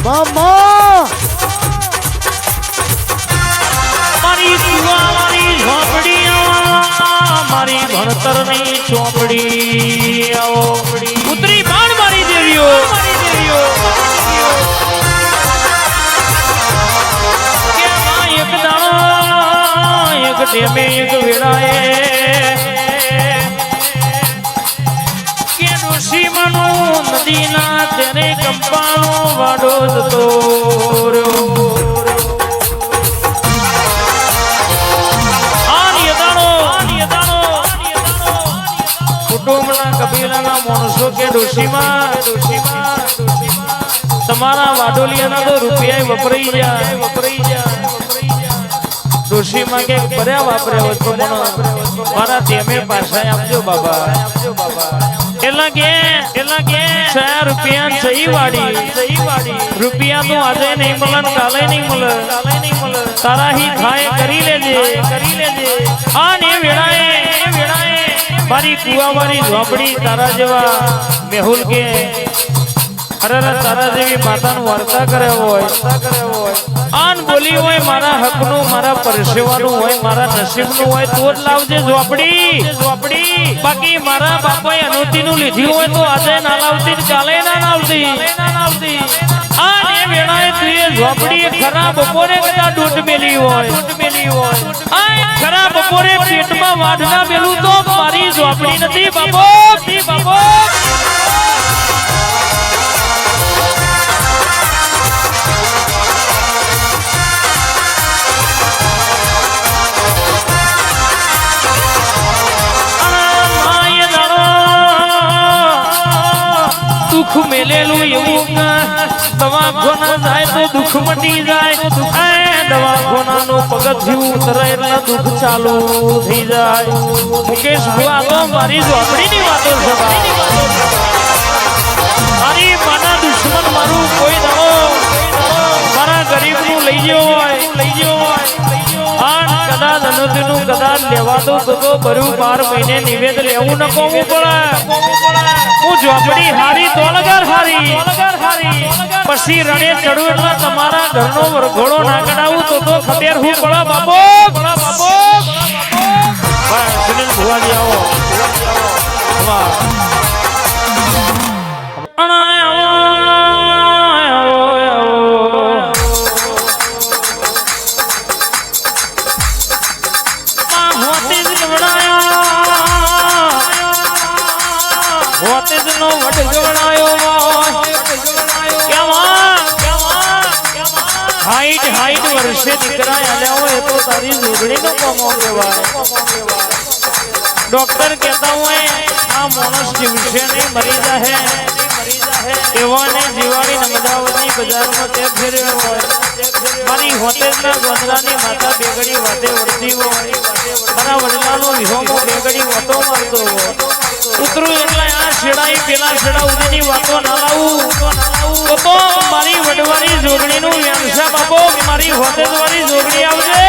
મામા મારી કુવાની ઝોપડી મારી ભણતરની ચોપડી આવો પુત્રી બાણ મારી દેવીઓ કે માં એક દાણો એક ટેમે એક વેળાએ કે ડોશીમાનું નદીના તેને કંપાનો વાડો જતો રહ્યો કબીલાના માણસો કે ડોશીમાં તમારા વાડોલિયાના તો રૂપિયા વપરાઈ જાય ડોશીમાં કે ભર્યા વાપર્યા હોય તો પણ મારા તેમે પાછા આપજો બાબા એટલા કે 6 રૂપિયા સહી વાડી રૂપિયા તો આજે નહીં મળે કાલે નહીં મળે તારા હી થાય કરી લેજે આ ને વેળાએ મારી કુવાવાળી ઝોપડી તારા જેવા મેહુલ કે અરે તારા જેવી માતાનું વાર્તા કરે હોય આન બોલી હોય મારા હકનું મારા પરસેવાનું હોય મારા નસીબનું હોય તો જ લાવજે ઝોપડી બાકી મારા બાપાએ અનુતિનું લીધું હોય તો આજે ના લાવતી કાલે ના લાવતી આ ને વેળાએ તું એ ઝોપડી ખરા બપોરે કદા દૂધ મેલી હોય આ ખરા બપોરે પેટમાં વાઢના મેલું તો મારી ઝોપડી નથી બાબો દુઃખ મેલેલું એવું દવાખાના જાય તો દુઃખ મટી જાય દવાખાનાનું પગથિયું ઉતરે એટલે દુઃખ ચાલુ થઈ જાય મુકેશ ભુવા તો મારી ઝોપડીની વાતો છે મારી માના દુશ્મન મારું કોઈ દવો મારા ગરીબનું લઈ ગયો હોય કદાચ અનુદીનું કદાચ લેવા દો તો ભર્યું 12 મહિને નિવેદ લેવું ન કોવું પડે હું ઝોપડી હારી તોલગર હારી પછી રણે ચડું એટલે તમારા ઘરનો વરઘોડો ના કઢાવું તો ખતેર હું પડે બાપો સુનિલ ભુવાજી આવો હાઈટ વર્ષે દીકરા આલ્યા હોય તો તારી જોગણી નો કોમો કહેવાય ડોક્ટર કહેતા હોય આ માણસ જીવશે નહીં મરી જાહે એવાને જીવાણી નમદાવતની બજારમાં તે ફેર્યો હોય મારી હોટેલના ગોંદરાની માતા બેગડી વાતે વળતી હોય મારા વડલાનો વિહોમો બેગડી વાતો મારતો હોય ઉતરું એટલે આ છેડાઈ પેલા છેડા ઉદીની વાતો ના લાવું તો મારી વડવાળી જોગણીનું વ્યવસાય બાબો મારી હોટેલવાળી જોગણી આવજે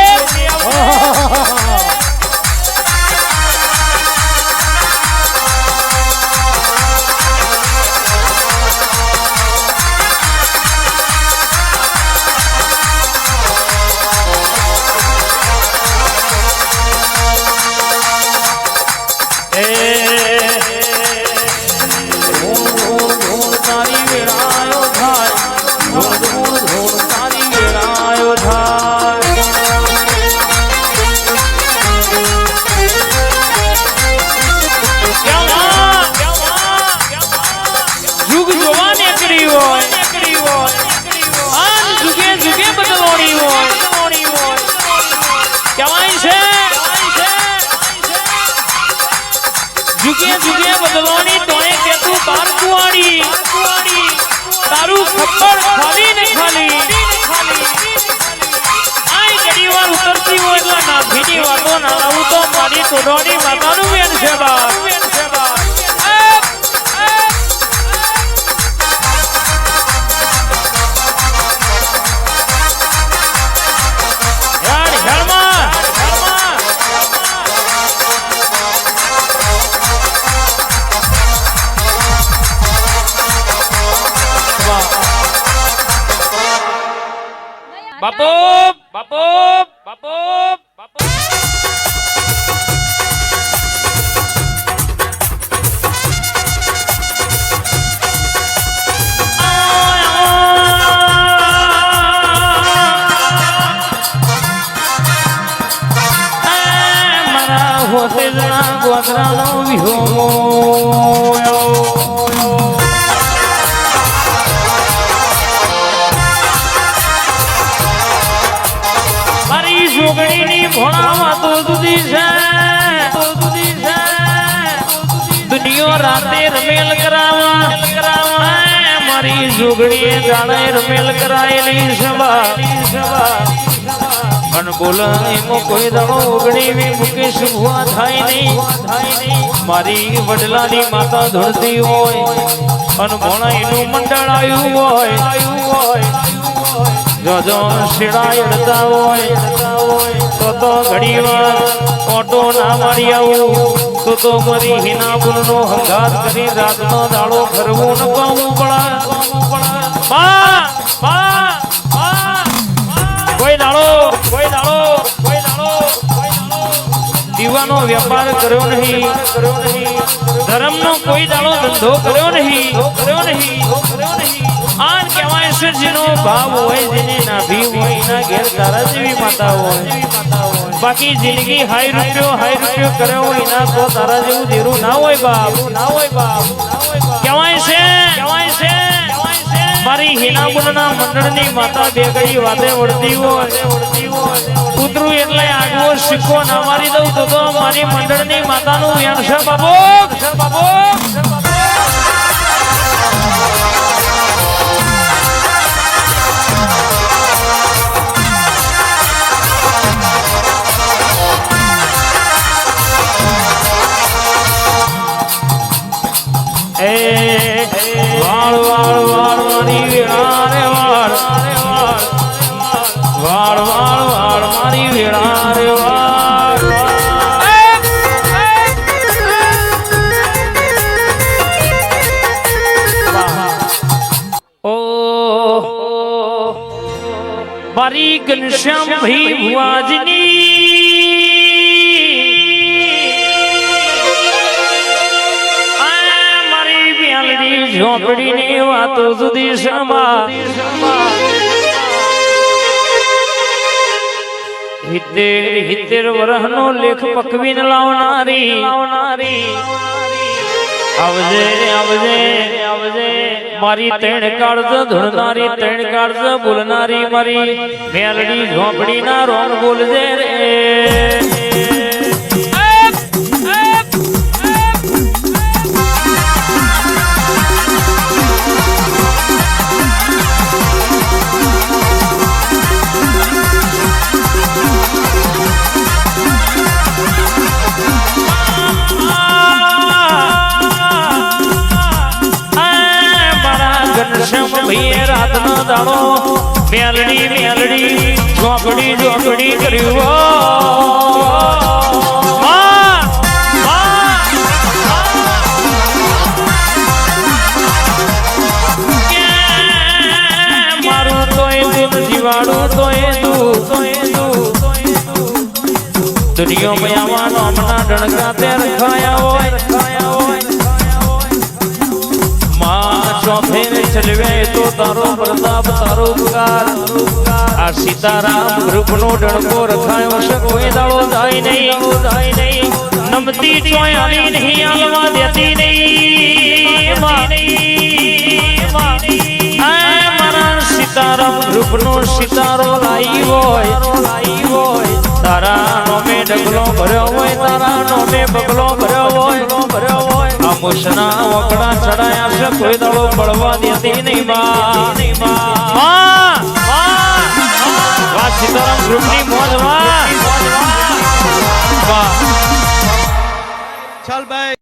જુગે બદલવાની તોય કે તું બાર કુવાડી તારું ખબર ખાલી ને ખાલી આઈ ઘડી વાર ઉતરતી હોય એટલે નાભીની વાતો ના લાવું તો મારી તોડોડી માતાનું વેણ છે બાપ બાપુ બાપુ બાપુ બાપુ હોતે જણા ગોધરાનો વિહોમો મારી જોગણીની ભોળામાં તો જુદી છે દુનિયો રાતે રમેલ કરાવા મારી જોગણીએ જાણે રમેલ કરાયેલી સભા અનબોલ એમાં કોઈ દાડો ઓગણીવી મુકેશ ભુવા થાય નહીં મારી વડલાની માતા ધૂળતી હોય અનભોળા એનું મંડળ આવ્યું હોય જો શેડા એડતા હોય તો ઘણી વાર ઓટો ના મારી આવું તો મારી હિના બુલનો હંગાત કરી રાતનો દાડો ફરવું ન પાવું પડા કોઈ દાડો દીવાનો વેપાર કર્યો નહીં ધર્મનો કોઈ દાડો ધંધો કર્યો નહીં આ કહેવાય છે જેનો ભાવ હોય જેને નાભી હોય એના ઘેર તારા જેવી માતા હોય બાકી જિંદગી હાઈ રૂપિયો કર્યો હોય એના તો તારા જેવું દેરું ના હોય બાપ કહેવાય છે મારી હિનાબુલના મંડળની માતા બે ઘડી વાતે વળતી હોય ઉતરું એટલે આગવો સિક્કો ના મારી દઉં તો મારી મંડળની માતાનું વ્યાન છે બાબો વાળ મારી વેળા રે વાળ મારી વેળા રે મારી ઘનશ્યામ ભાઈ ભુવાજની ઝોપડી ની વાતો સુધી સમા હિતેર વરહનો લેખ પકવીને લાવનારી આવજે મારી ત્રણ કાળજ ધૂળનારી ત્રણ કાળજ બોલનારી મારી મેલડી ઝોપડી ના રોમ બોલજે રે ભઈએ રાતનો દાડો મેલડી ઝોપડી કર્યું મારું તોય જીવાડું તોય દુનિયામાં આવવાનો હમણાં ડણકા તે રખાયા હોય ચલવે તો તારો પ્રતાપ તારો ઉપકાર આ સીતારામ ગ્રુપનો ડણકો રખાયો છે કોઈ દાડો જાય નહીં નમતી ચોય આલી નહીં આલવા દેતી નહીં મારા સીતારામ ગ્રુપનો સિતારો લાઈ હોય તારા નોમે ડગલો ભર્યો હોય તારા નોમે બગલો ભર્યો હોય આ મુસના વકડા ચડાયા છે કોઈ દાડો પડવા દેતી નહીં વાહ સીતારામ ગ્રુપની મોજ વાહ ચાલ ભાઈ